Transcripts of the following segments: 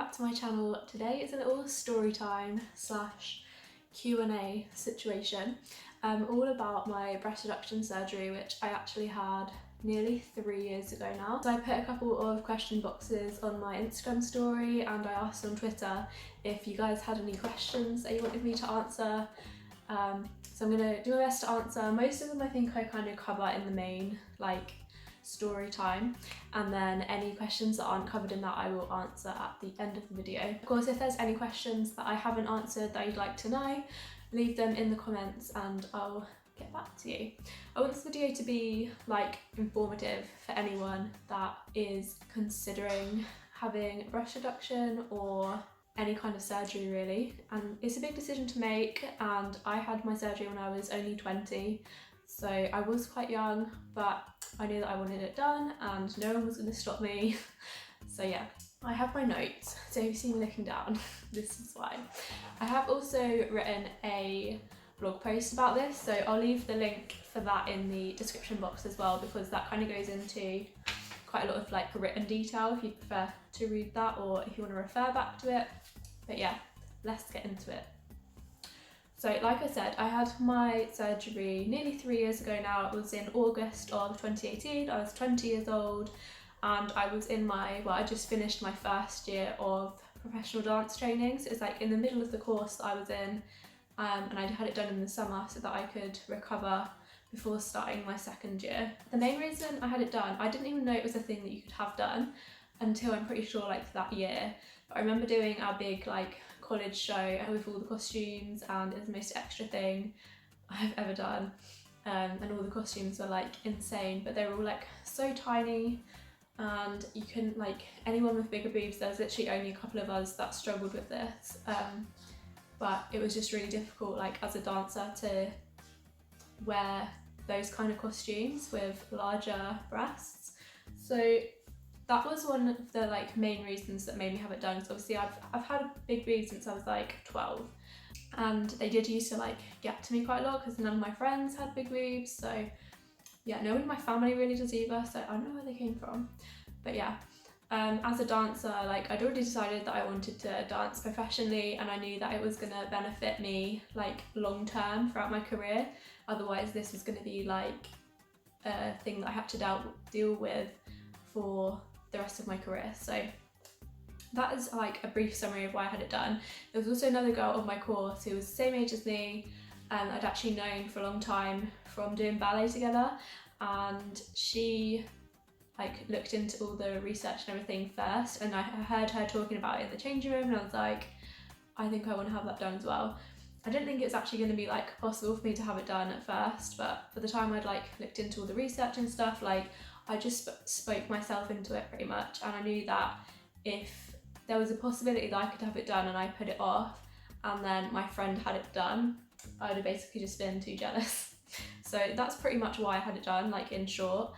back to my channel. Today is a little story time slash Q&A situation, all about my breast reduction surgery, which I actually had nearly 3 years ago now. So I put a couple of question boxes on my Instagram story and I asked on Twitter if you guys had any questions that you wanted me to answer. So I'm gonna do my best to answer. Most of them I think I kind of cover in the main story time, and then any questions that aren't covered in that I will answer at the end of the video. Of course, if there's any questions that I haven't answered that you'd like to know, leave them in the comments and I'll get back to you. I want this video to be informative for anyone that is considering having breast reduction or any kind of surgery really, and it's a big decision to make, and I had my surgery when I was only 20, so I was quite young, but I knew that I wanted it done and no one was going to stop me. So yeah, I have my notes, so if you see me looking down, this is why. I have also written a blog post about this, so I'll leave the link for that in the description box as well, because that kind of goes into quite a lot of written detail if you prefer to read that or if you want to refer back to it. But yeah, let's get into it. So like I said, I had my surgery nearly 3 years ago now. It was in August of 2018. I was 20 years old and I was in I just finished my first year of professional dance training. So it's in the middle of the course that I was in, and I had it done in the summer so that I could recover before starting my second year. The main reason I had it done, I didn't even know it was a thing that you could have done until I'm pretty sure that year. But I remember doing our big college show with all the costumes, and it was the most extra thing I've ever done, and all the costumes were insane, but they were all so tiny, and you couldn't anyone with bigger boobs, there was literally only a couple of us that struggled with this, but it was just really difficult as a dancer to wear those kind of costumes with larger breasts. So that was one of the main reasons that made me have it done. So obviously I've had big boobs since I was 12, and they did used to get to me quite a lot because none of my friends had big boobs. So yeah, no one in my family really does either, so I don't know where they came from. But yeah, as a dancer, I'd already decided that I wanted to dance professionally, and I knew that it was gonna benefit me long term throughout my career. Otherwise this was gonna be a thing that I had to deal with for the rest of my career. So that is a brief summary of why I had it done. There was also another girl on my course who was the same age as me, and I'd actually known for a long time from doing ballet together, and she looked into all the research and everything first, and I heard her talking about it in the changing room, and I was I think I want to have that done as well. I didn't think it was actually going to be possible for me to have it done at first, but by the time I'd looked into all the research and stuff, I just spoke myself into it pretty much, and I knew that if there was a possibility that I could have it done and I put it off and then my friend had it done, I would have basically just been too jealous. So that's pretty much why I had it done, in short.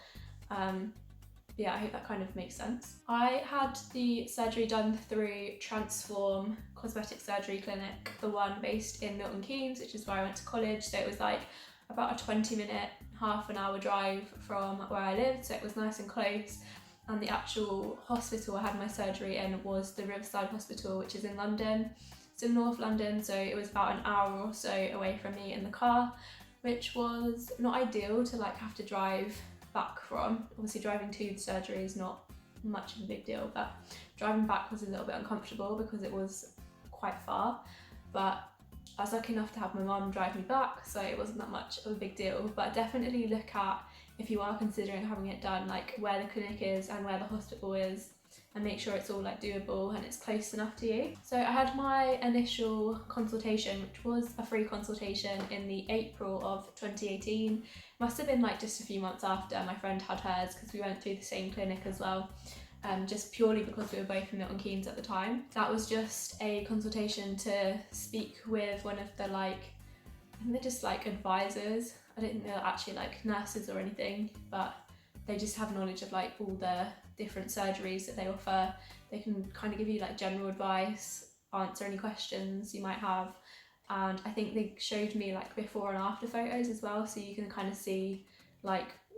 Yeah, I hope that kind of makes sense. I had the surgery done through Transform Cosmetic Surgery Clinic, the one based in Milton Keynes, which is where I went to college. So it was about a 20-minute, half an hour drive from where I lived, so it was nice and close. And the actual hospital I had my surgery in was the Riverside Hospital, which is in London. It's in North London, so it was about an hour or so away from me in the car, which was not ideal to have to drive back from. Obviously driving to the surgery is not much of a big deal, but driving back was a little bit uncomfortable because it was quite far. But I was lucky enough to have my mum drive me back, so it wasn't that much of a big deal. But definitely look at, if you are considering having it done, where the clinic is and where the hospital is, and make sure it's all doable and it's close enough to you. So I had my initial consultation, which was a free consultation, in the April of 2018. Must have been just a few months after my friend had hers, because we went through the same clinic as well. Just purely because we were both in Milton Keynes at the time. That was just a consultation to speak with one of the I think they're just advisors. I don't think they're actually nurses or anything, but they just have knowledge of all the different surgeries that they offer. They can kind of give you general advice, answer any questions you might have, and I think they showed me before and after photos as well, so you can kind of see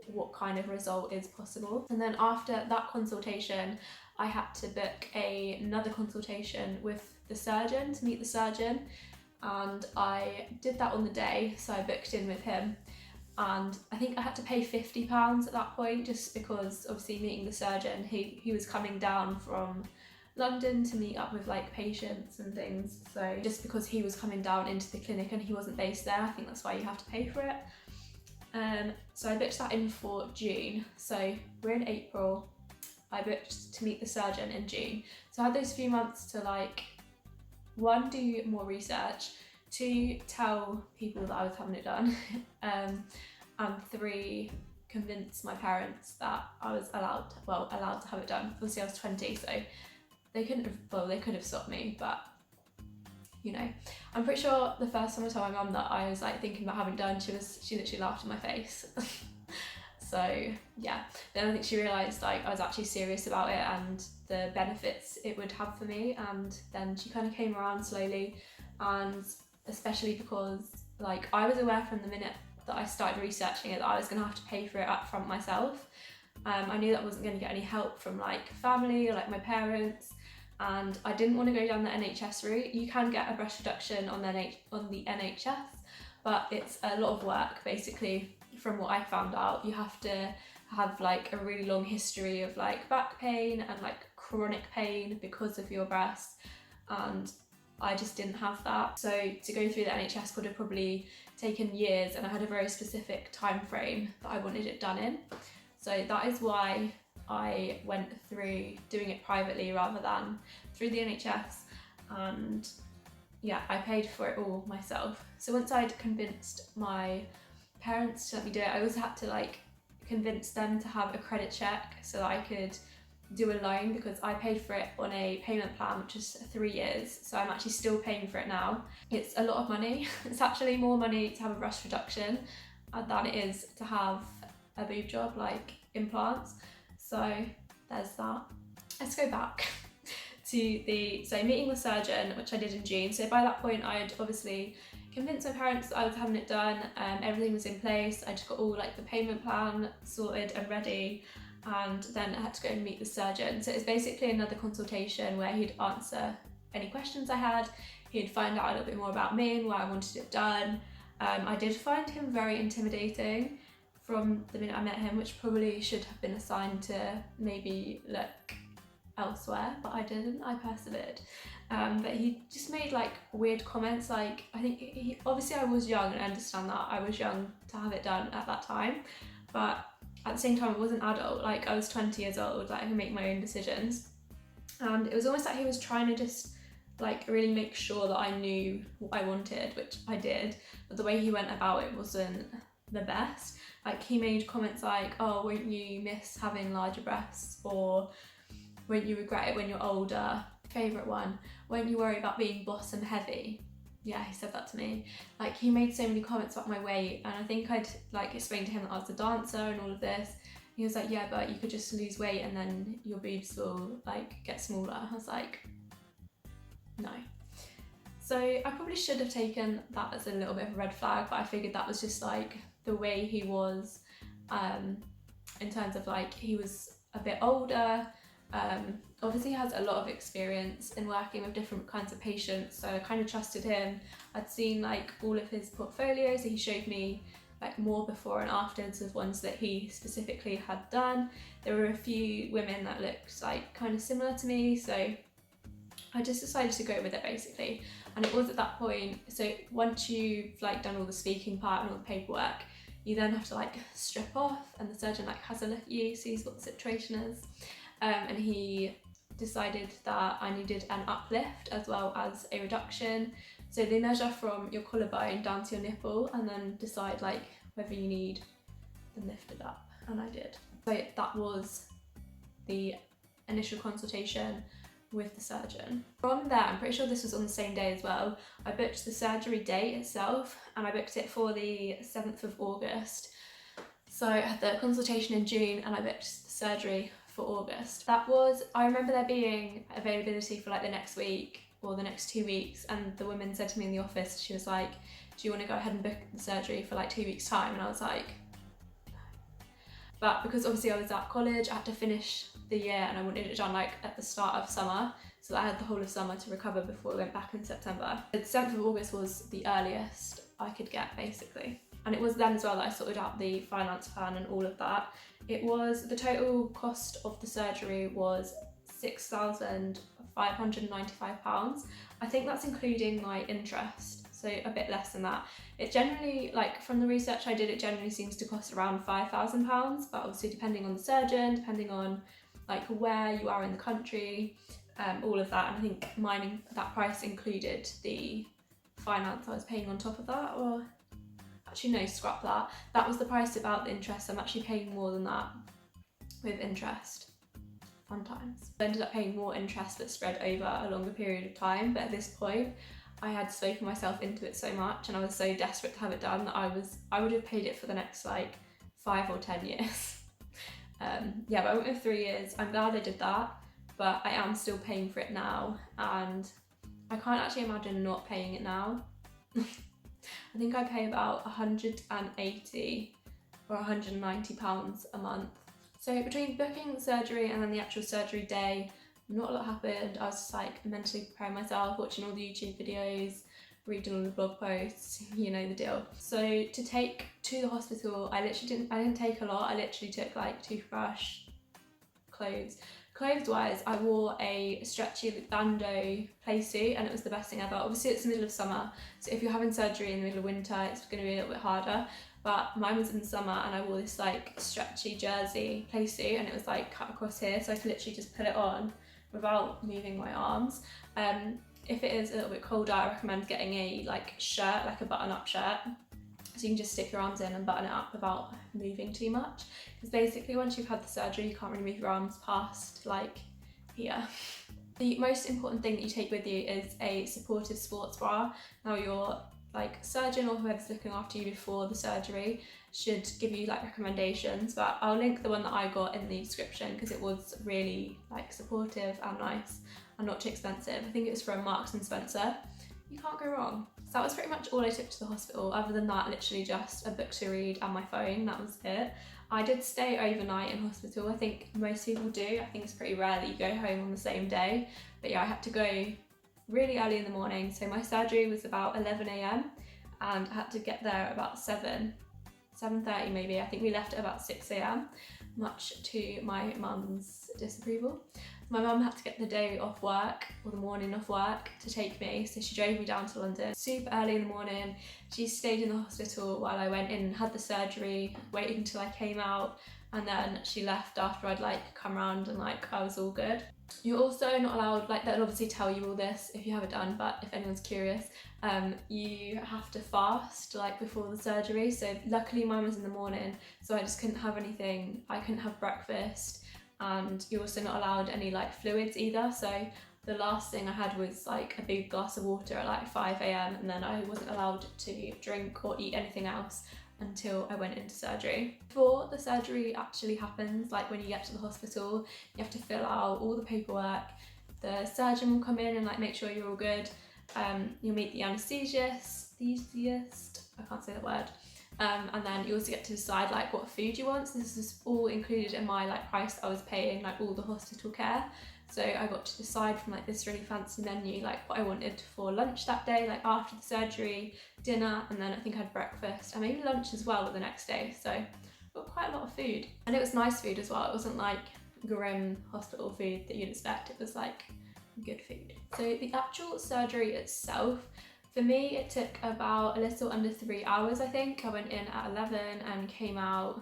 what kind of result is possible. And then after that consultation, I had to book another consultation with the surgeon, to meet the surgeon, and I did that on the day, so I booked in with him. And I think I had to pay £50 at that point, just because obviously meeting the surgeon, he was coming down from London to meet up with like patients and things, so just because he was coming down into the clinic and he wasn't based there, I think that's why you have to pay for it. So I booked that in for June, so we're in April. I booked to meet the surgeon in June, so I had those few months to like, one, do more research, two, tell people that I was having it done, and three, convince my parents that I was allowed to have it done. Obviously I was 20, so they could have stopped me, but you know. I'm pretty sure the first time I told my mum that I was like thinking about having it done, she literally laughed in my face. So yeah, then I think she realised like I was actually serious about it and the benefits it would have for me, and then she kind of came around slowly, and especially because like I was aware from the minute that I started researching it that I was going to have to pay for it up front myself. I knew that I wasn't going to get any help from like family or like my parents, and I didn't want to go down the NHS route. You can get a breast reduction on the NHS, but it's a lot of work basically. From what I found out, you have to have like a really long history of like back pain and like chronic pain because of your breast, and I just didn't have that. So to go through the NHS would have probably taken years, and I had a very specific time frame that I wanted it done in. So that is why I went through doing it privately rather than through the NHS, and yeah, I paid for it all myself. So once I'd convinced my parents to let me do it, I also had to like convince them to have a credit check so that I could do a loan, because I paid for it on a payment plan which is 3 years, so I'm actually still paying for it now. It's a lot of money. It's actually more money to have a breast reduction than it is to have a boob job like implants. So there's that. Let's go back to meeting the surgeon, which I did in June. So by that point I'd obviously convinced my parents that I was having it done, everything was in place. I just got all like the payment plan sorted and ready, and then I had to go and meet the surgeon. So it's basically another consultation where he'd answer any questions I had, he'd find out a little bit more about me and why I wanted it done. I did find him very intimidating from the minute I met him, which probably should have been a sign to maybe look elsewhere, but I didn't, I persevered. But he just made like weird comments, like I think obviously I was young, and I understand that I was young to have it done at that time, but at the same time I was an adult, like I was 20 years old, like I can make my own decisions, and it was almost like he was trying to just like really make sure that I knew what I wanted, which I did, but the way he went about it wasn't the best. Like he made comments like, oh, won't you miss having larger breasts, or won't you regret it when you're older? Favourite one, won't you worry about being bottom heavy? Yeah, he said that to me. Like he made so many comments about my weight, and I think I'd like explained to him that I was a dancer and all of this. He was like, yeah, but you could just lose weight and then your boobs will like get smaller. I was like, no. So I probably should have taken that as a little bit of a red flag, but I figured that was just like the way he was, in terms of like he was a bit older. Obviously he has a lot of experience in working with different kinds of patients, so I kind of trusted him. I'd seen like all of his portfolios, so he showed me like more before and afters of ones that he specifically had done. There were a few women that looked like kind of similar to me, so I just decided to go with it basically. And it was at that point, so once you've like done all the speaking part and all the paperwork, you then have to like strip off, and the surgeon like has a look at you, sees what the situation is. And he decided that I needed an uplift as well as a reduction. So they measure from your collarbone down to your nipple and then decide like whether you need them lifted up, and I did. So that was the initial consultation with the surgeon. From there, I'm pretty sure this was on the same day as well, I booked the surgery date itself, and I booked it for the 7th of August. So I had the consultation in June and I booked the surgery for August. That was, I remember there being availability for like the next week or the next 2 weeks, and the woman said to me in the office, she was like, do you want to go ahead and book the surgery for like 2 weeks time? And I was like, no. but because obviously I was at college, I had to finish the year and I wanted it done like at the start of summer, so that I had the whole of summer to recover before I went back in September. The 7th of August was the earliest I could get, basically. And it was then as well that I sorted out the finance plan and all of that. It was, the total cost of the surgery was £6,595. I think that's including my interest, so a bit less than that. It generally, like from the research I did, it generally seems to cost around £5,000, but obviously depending on the surgeon, depending on like where you are in the country, all of that. And I think that price included the finance I was paying on top of that, or actually no, scrap that. That was the price without the interest. I'm actually paying more than that with interest. Fun times. I ended up paying more interest but spread over a longer period of time, but at this point I had spoken myself into it so much and I was so desperate to have it done that I would have paid it for the next like 5 or 10 years. Yeah, but I went with 3 years. I'm glad I did that, but I am still paying for it now and I can't actually imagine not paying it now. I think I pay about 180 or 190 pounds a month. So between booking the surgery and then the actual surgery day, not a lot happened. I was just like mentally preparing myself, watching all the YouTube videos, reading all the blog posts, you know the deal. So to take to the hospital, I didn't take a lot. I literally took like toothbrush, clothes. Clothes-wise, I wore a stretchy bandeau play suit and it was the best thing ever. Obviously it's the middle of summer, so if you're having surgery in the middle of winter, it's going to be a little bit harder. But mine was in the summer and I wore this like stretchy jersey play suit and it was like cut across here, so I could literally just put it on without moving my arms. If it is a little bit colder, I recommend getting a like shirt, like a button-up shirt, so you can just stick your arms in and button it up without moving too much. Because basically once you've had the surgery, you can't really move your arms past like here. The most important thing that you take with you is a supportive sports bra. Now your like surgeon or whoever's looking after you before the surgery should give you like recommendations, but I'll link the one that I got in the description because it was really like supportive and nice and not too expensive. I think it was from Marks and Spencer. You can't go wrong. So that was pretty much all I took to the hospital. Other than that, literally just a book to read and my phone, that was it. I did stay overnight in hospital. I think most people do. I think it's pretty rare that you go home on the same day. But yeah, I had to go really early in the morning. So my surgery was about 11 AM and I had to get there at about 7:30 maybe. I think we left at about 6 AM, much to my mum's disapproval. My mum had to get the day off work, or the morning off work, to take me, so she drove me down to London super early in the morning. She stayed in the hospital while I went in and had the surgery, waited until I came out, and then she left after I'd like come around and like I was all good. You're also not allowed, like they'll obviously tell you all this if you have it done, but if anyone's curious, you have to fast like before the surgery. So luckily mine was in the morning, so I just couldn't have anything. I couldn't have breakfast. And you're also not allowed any like fluids either, so the last thing I had was like a big glass of water at like 5 AM and then I wasn't allowed to drink or eat anything else until I went into surgery. Before the surgery actually happens, like when you get to the hospital, you have to fill out all the paperwork. The surgeon will come in and like make sure you're all good. You'll meet the anesthesiast, I can't say that word. And then you also get to decide like what food you want. So this is all included in my like price I was paying, like all the hospital care. So I got to decide from like this really fancy menu like what I wanted for lunch that day, like after the surgery, dinner, and then I think I had breakfast and maybe lunch as well the next day. So I got quite a lot of food, and it was nice food as well. It wasn't like grim hospital food that you'd expect. It was like good food. So the actual surgery itself, for me, it took about a little under 3 hours, I think. I went in at 11 and came out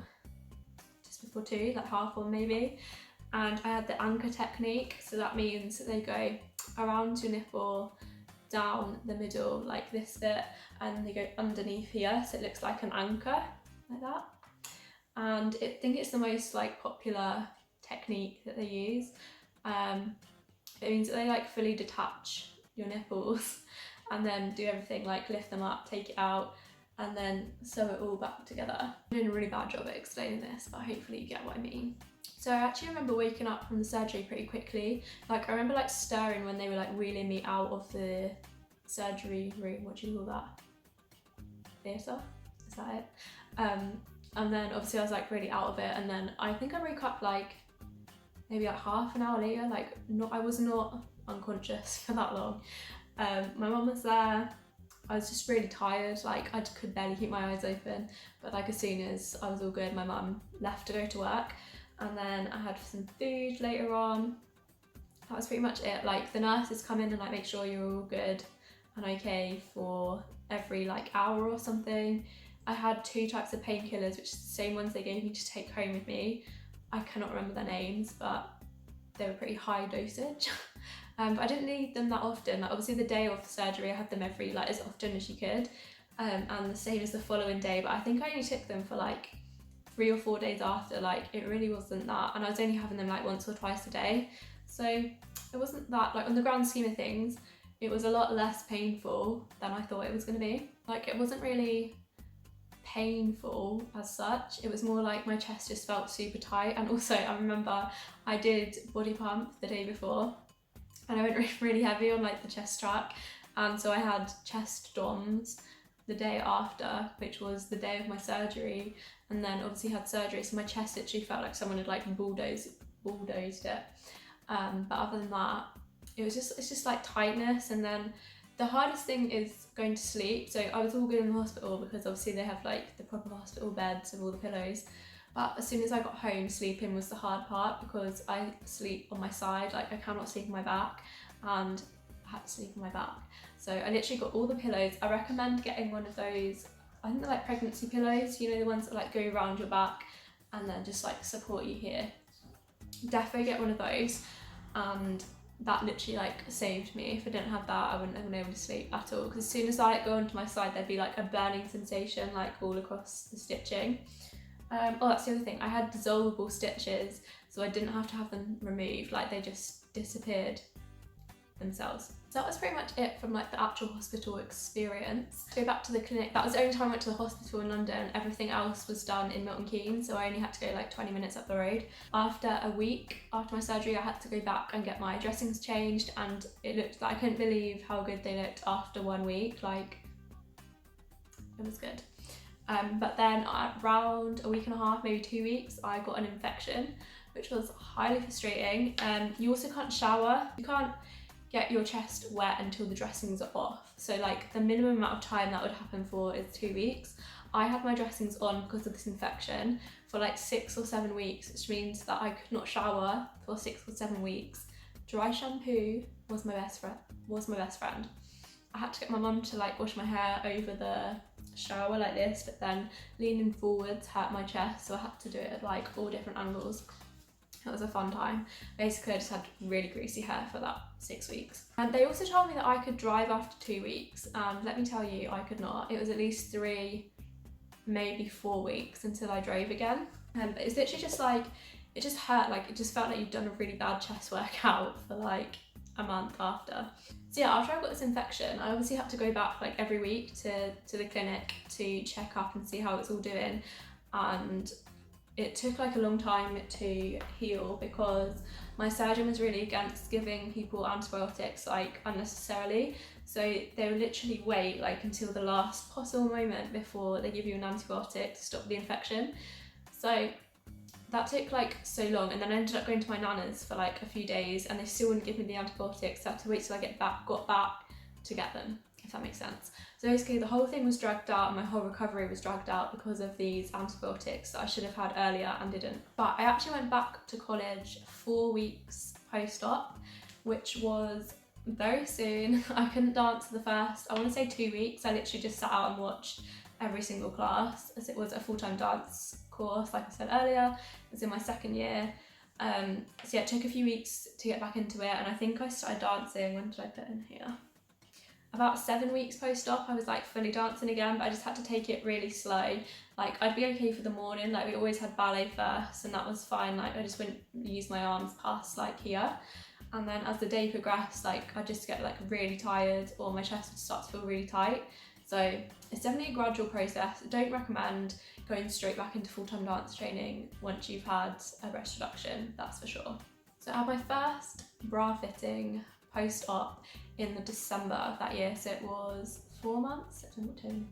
just before 2, like 1:30 maybe. And I had the anchor technique, so that means they go around your nipple, down the middle like this bit, and they go underneath here, so it looks like an anchor, like that. And I think it's the most like popular technique that they use. It means that they like fully detach your nipples and then do everything like lift them up, take it out, and then sew it all back together. I'm doing a really bad job at explaining this, but hopefully you get what I mean. So I actually remember waking up from the surgery pretty quickly. Like I remember like stirring when they were like wheeling me out of the surgery room. What do you call that? Theatre? Is that it? And then obviously I was like really out of it, and then I think I woke up like maybe like half an hour later, like I was not unconscious for that long. My mum was there. I was just really tired, like I could barely keep my eyes open, but like as soon as I was all good, my mum left to go to work, and then I had some food later on. That was pretty much it. Like the nurses come in and like make sure you're all good and okay for every like hour or something. I had 2 types of painkillers, which is the same ones they gave me to take home with me. I cannot remember their names, but they were pretty high dosage. But I didn't need them that often. Like obviously the day of the surgery, I had them every, like as often as you could, and the same as the following day. But I think I only took them for like 3 or 4 days after. Like it really wasn't that, and I was only having them like once or twice a day. So it wasn't that, like on the grand scheme of things, it was a lot less painful than I thought it was going to be. Like it wasn't really painful as such, it was more like my chest just felt super tight. And also I remember I did body pump the day before, and I went really heavy on like the chest strap, and so I had chest DOMs the day after, which was the day of my surgery, and then obviously had surgery, so my chest literally felt like someone had like bulldozed it. But other than that, it's just like tightness. And then the hardest thing is going to sleep. So I was all good in the hospital because obviously they have like the proper hospital beds with all the pillows. But as soon as I got home, sleeping was the hard part because I sleep on my side. Like I cannot sleep on my back, and I had to sleep on my back. So I literally got all the pillows. I recommend getting one of those, I think they're like pregnancy pillows, you know, the ones that like go around your back and then just like support you here. Defo get one of those, and that literally like saved me. If I didn't have that, I wouldn't have been able to sleep at all, because as soon as I like go onto my side, there'd be like a burning sensation like all across the stitching. Oh, that's the other thing, I had dissolvable stitches, so I didn't have to have them removed, like they just disappeared themselves. So that was pretty much it from like the actual hospital experience. To go back to the clinic, that was the only time I went to the hospital in London. Everything else was done in Milton Keynes, so I only had to go like 20 minutes up the road. After a week after my surgery, I had to go back and get my dressings changed, and it looked like, I couldn't believe how good they looked after 1 week. Like it was good. But then around a week and a half, maybe 2 weeks, I got an infection, which was highly frustrating. You also can't shower. You can't get your chest wet until the dressings are off. So like the minimum amount of time that would happen for is 2 weeks. I had my dressings on because of this infection for like 6 or 7 weeks, which means that I could not shower for 6 or 7 weeks. Dry shampoo was my best friend. I had to get my mum to like wash my hair over the shower like this, but then leaning forwards hurt my chest, so I had to do it at like all different angles. It was a fun time. Basically I just had really greasy hair for that 6 weeks. And they also told me that I could drive after 2 weeks, and let me tell you, I could not. It was at least 3, maybe 4 weeks until I drove again. But it's literally just like, it just hurt, like it just felt like you'd done a really bad chest workout for like a month after. So yeah, after I got this infection, I obviously had to go back like every week to the clinic to check up and see how it's all doing, and it took like a long time to heal because my surgeon was really against giving people antibiotics like unnecessarily. So they would literally wait like until the last possible moment before they give you an antibiotic to stop the infection. So that took like so long, and then I ended up going to my nana's for like a few days, and they still wouldn't give me the antibiotics. So I had to wait till I got back to get them, if that makes sense. So basically the whole thing was dragged out, and my whole recovery was dragged out because of these antibiotics that I should have had earlier and didn't. But I actually went back to college 4 weeks post-op, which was very soon. I couldn't dance for the first, I want to say 2 weeks. I literally just sat out and watched every single class, as it was a full-time dance course, like I said earlier. It was in my 2nd year. So yeah, it took a few weeks to get back into it, and I think I started dancing, when did I put in here? About 7 weeks post-op, I was like fully dancing again, but I just had to take it really slow. Like I'd be okay for the morning, like we always had ballet first, and that was fine. Like I just wouldn't use my arms past like here. And then as the day progressed, like I'd just get like really tired, or my chest would start to feel really tight. So it's definitely a gradual process. I don't recommend going straight back into full-time dance training once you've had a breast reduction, that's for sure. So I had my first bra fitting post-op in the December of that year, so it was 4 months, September, October,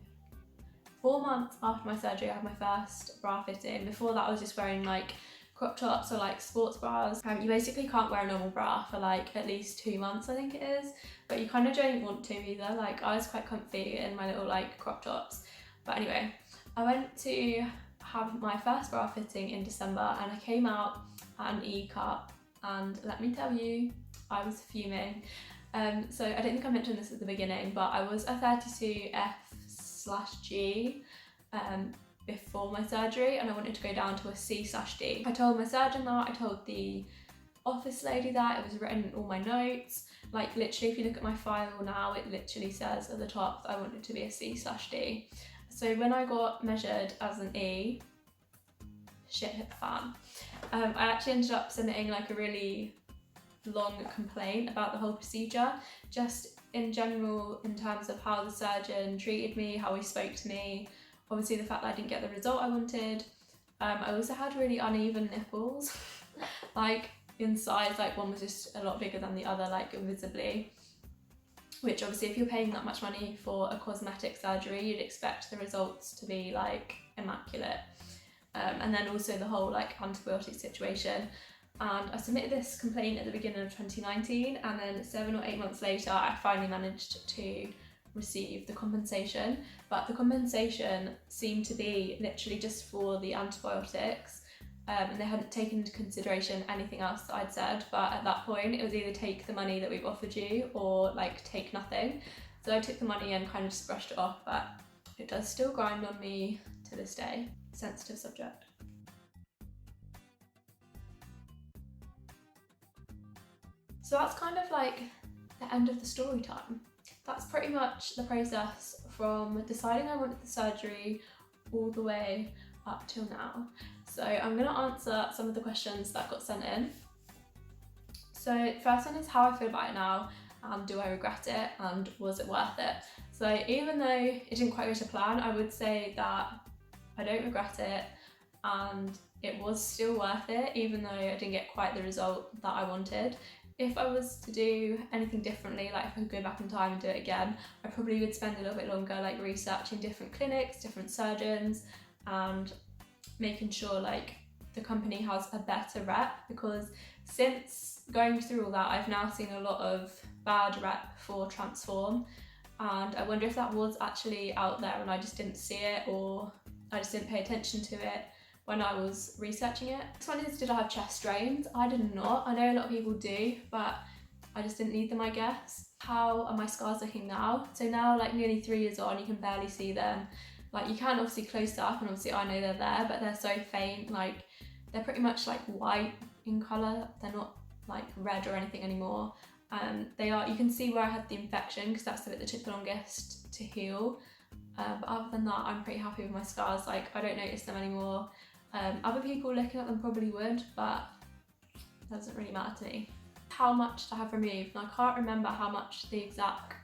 4 months after my surgery, I had my first bra fitting. Before that, I was just wearing like crop tops or like sports bras. You basically can't wear a normal bra for like at least 2 months, I think it is, but you kind of don't want to either. Like, I was quite comfy in my little like crop tops. But anyway, I went to have my first bra fitting in December and I came out at an E cup, and let me tell you, I was fuming. So I don't think I mentioned this at the beginning, but I was a 32F/G before my surgery, and I wanted to go down to a C/D. I told my surgeon that, I told the office lady that, it was written in all my notes. Like, literally, if you look at my file now, it literally says at the top that I wanted to be a C/D. So when I got measured as an E, shit hit the fan. I actually ended up submitting like a really long complaint about the whole procedure, just in general, in terms of how the surgeon treated me, how he spoke to me, obviously the fact that I didn't get the result I wanted. I also had really uneven nipples, like in size, like one was just a lot bigger than the other, like visibly, which obviously if you're paying that much money for a cosmetic surgery, you'd expect the results to be like immaculate. And then also the whole like antibiotic situation. And I submitted this complaint at the beginning of 2019, and then 7 or 8 months later I finally managed to receive the compensation. But the compensation seemed to be literally just for the antibiotics, and they hadn't taken into consideration anything else that I'd said. But at that point it was either take the money that we've offered you or like take nothing. So I took the money and kind of just brushed it off, but it does still grind on me to this day. Sensitive subject. So that's kind of like the end of the story time. That's pretty much the process from deciding I wanted the surgery all the way up till now. So I'm going to answer some of the questions that got sent in. So first one is how I feel about it now, and do I regret it, and was it worth it? So even though it didn't quite go to plan, I would say that I don't regret it, and it was still worth it, even though I didn't get quite the result that I wanted. If I was to do anything differently, like if I could go back in time and do it again, I probably would spend a little bit longer like researching different clinics, different surgeons, and making sure like the company has a better rep, because since going through all that, I've now seen a lot of bad rep for Transform, and I wonder if that was actually out there and I just didn't see it, or I just didn't pay attention to it when I was researching it. This one is, did I have chest strains? I did not. I know a lot of people do, but I just didn't need them, I guess. How are my scars looking now? So now, like nearly 3 years on, you can barely see them. Like you can obviously close up, and obviously I know they're there, but they're so faint, like they're pretty much like white in colour. They're not like red or anything anymore. They are, you can see where I had the infection, because that's the bit that took the longest to heal. But other than that, I'm pretty happy with my scars. Like I don't notice them anymore. Other people looking at them probably would, but it doesn't really matter to me. How much to have removed, and I can't remember how much the exact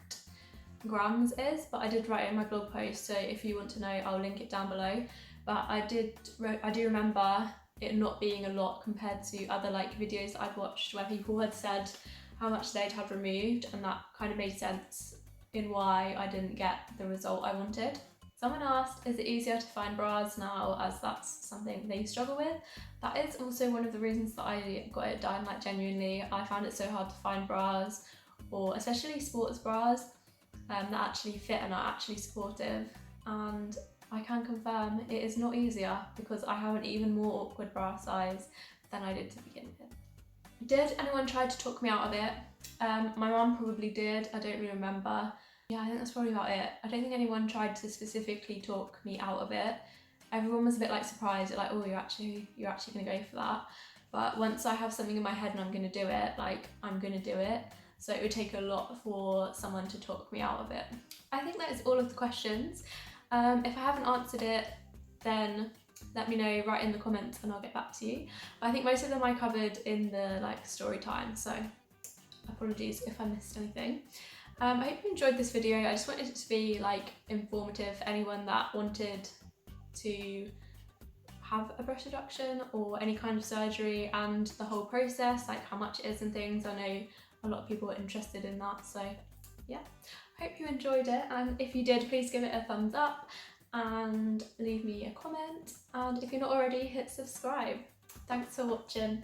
grams is, but I did write it in my blog post, so if you want to know, I'll link it down below. But I do remember it not being a lot compared to other like videos that I'd watched where people had said how much they'd had removed, and that kind of made sense in why I didn't get the result I wanted. Someone asked, is it easier to find bras now, as that's something they struggle with? That is also one of the reasons that I got it done. Like genuinely, I found it so hard to find bras, or especially sports bras, that actually fit and are actually supportive. And I can confirm it is not easier, because I have an even more awkward bra size than I did to begin with. Did anyone try to talk me out of it? My mum probably did, I don't really remember. Yeah, I think that's probably about it. I don't think anyone tried to specifically talk me out of it. Everyone was a bit like surprised, like, oh, you're actually gonna go for that. But once I have something in my head and I'm gonna do it, like I'm gonna do it. So it would take a lot for someone to talk me out of it. I think that is all of the questions. If I haven't answered it, then let me know, write in the comments and I'll get back to you. But I think most of them I covered in the like story time, so apologies if I missed anything. I hope you enjoyed this video. I just wanted it to be like informative for anyone that wanted to have a breast reduction or any kind of surgery, and the whole process, like how much it is and things. I know a lot of people are interested in that, so yeah. Hope you enjoyed it, and if you did, please give it a thumbs up, and leave me a comment, and if you're not already, hit subscribe. Thanks for watching.